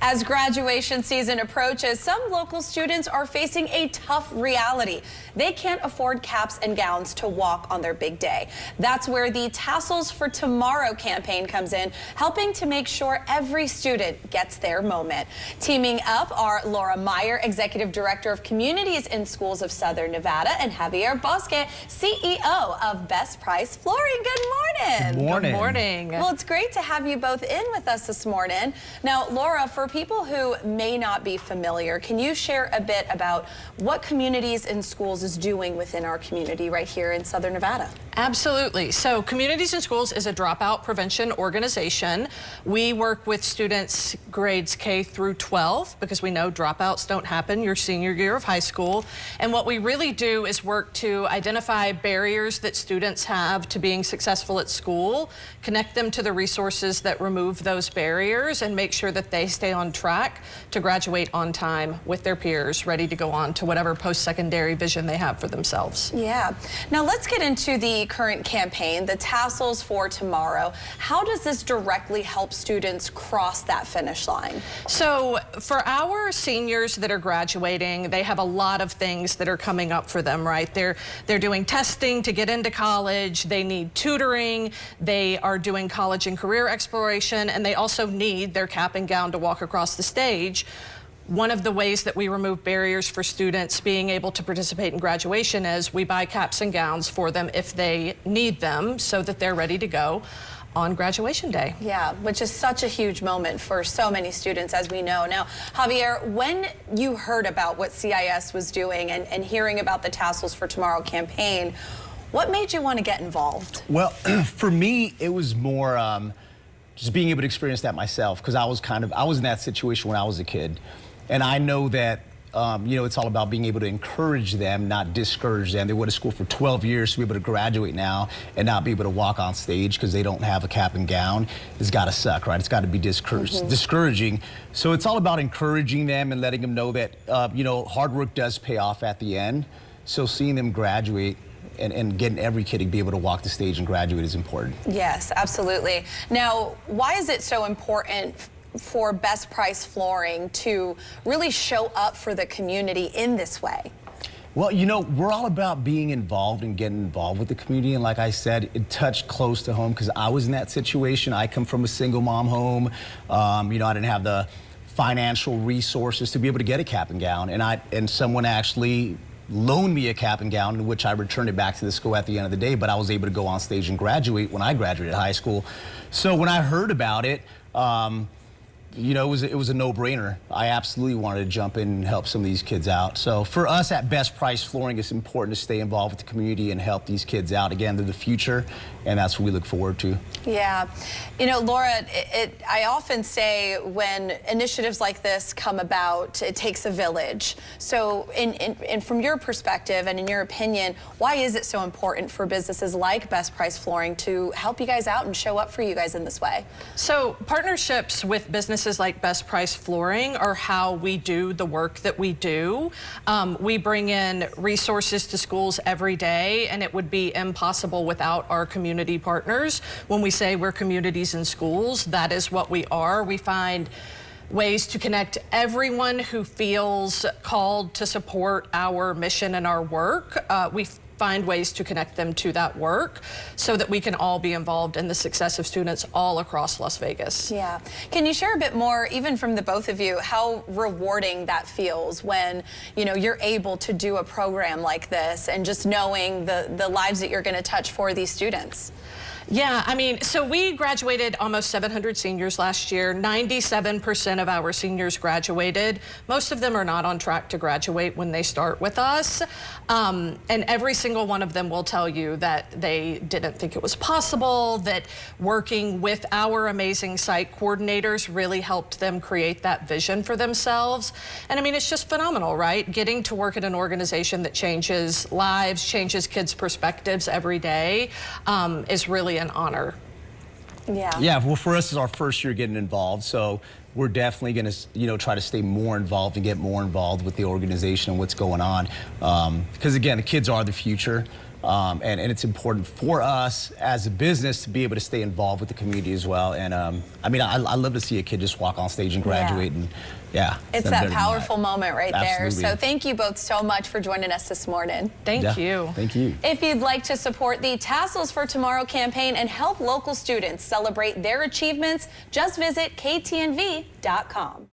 As graduation season approaches, some local students are facing a tough reality. They can't afford caps and gowns to walk on their big day. That's where the Tassels for Tomorrow campaign comes in, helping to make sure every student gets their moment. Teaming up are Laura Meyer, Executive Director of Communities in Schools of Southern Nevada, and Javier Bosque, CEO of Best Price Flooring. Good morning. Good morning. Good morning. Well, it's great to have you both in with us this morning. Now, Laura, for people who may not be familiar, can you share a bit about what Communities in Schools is doing within our community right here in Southern Nevada? Absolutely. So Communities in Schools is a dropout prevention organization. We work with students grades K through 12 because we know dropouts don't happen your senior year of high school. And what we really do is work to identify barriers that students have to being successful at school, connect them to the resources that remove those barriers, and make sure that they stay on track to graduate on time with their peers, ready to go on to whatever post-secondary vision they have for themselves. Yeah. Now let's get into the current campaign, the Tassels for Tomorrow. How does this directly help students cross that finish line? So for our seniors that are graduating, they have a lot of things that are coming up for them, right? They're doing testing to get into college, they need tutoring, they are doing college and career exploration, and they also need their cap and gown to walk across the stage. One of the ways that we remove barriers for students being able to participate in graduation is we buy caps and gowns for them if they need them so that they're ready to go on graduation day. Yeah, which is such a huge moment for so many students, as we know. Now, Javier, when you heard about what CIS was doing and hearing about the Tassels for Tomorrow campaign, what made you want to get involved? Well, for me, it was more just being able to experience that myself, because I was in that situation when I was a kid. And I know that, it's all about being able to encourage them, not discourage them. They went to school for 12 years to be able to graduate now and not be able to walk on stage because they don't have a cap and gown. It's got to suck, right? It's got to be discouraging. So it's all about encouraging them and letting them know that, hard work does pay off at the end. So seeing them graduate and getting every kid to be able to walk the stage and graduate is important. Yes, absolutely. Now, why is it so important for Best Price Flooring to really show up for the community in this way? Well, we're all about being involved and getting involved with the community. And like I said, it touched close to home because I was in that situation. I come from a single mom home. I didn't have the financial resources to be able to get a cap and gown. And someone actually loaned me a cap and gown, in which I returned it back to the school at the end of the day. But I was able to go on stage and graduate when I graduated high school. So when I heard about it, it was a no-brainer. I absolutely wanted to jump in and help some of these kids out. So for us at Best Price Flooring, it's important to stay involved with the community and help these kids out. Again, they're the future, and that's what we look forward to. Yeah. Laura, I often say when initiatives like this come about, it takes a village. So and from your perspective and in your opinion, why is it so important for businesses like Best Price Flooring to help you guys out and show up for you guys in this way? So partnerships with businesses like Best Price Flooring are how we do the work that we do. We bring in resources to schools every day, and it would be impossible without our community partners. When we say we're communities in schools, that is what we are. We find ways to connect everyone who feels called to support our mission and our work. We find ways to connect them to that work so that we can all be involved in the success of students all across Las Vegas. Yeah. Can you share a bit more, even from the both of you, how rewarding that feels when, you're able to do a program like this and just knowing the lives that you're going to touch for these students? Yeah, so we graduated almost 700 seniors last year. 97% of our seniors graduated. Most of them are not on track to graduate when they start with us. And every single one of them will tell you that they didn't think it was possible, that working with our amazing site coordinators really helped them create that vision for themselves. And it's just phenomenal, right? Getting to work at an organization that changes lives, changes kids' perspectives every day is really an honor. Yeah, well, for us, it's our first year getting involved, so we're definitely going to, try to stay more involved and get more involved with the organization and what's going on. Because again, the kids are the future. And it's important for us as a business to be able to stay involved with the community as well. And I mean, I love to see a kid just walk on stage and graduate. And yeah, it's that powerful moment right Absolutely. there. So thank you both so much for joining us this morning. Thank you. Thank you. If you'd like to support the Tassels for Tomorrow campaign and help local students celebrate their achievements, just visit ktnv.com.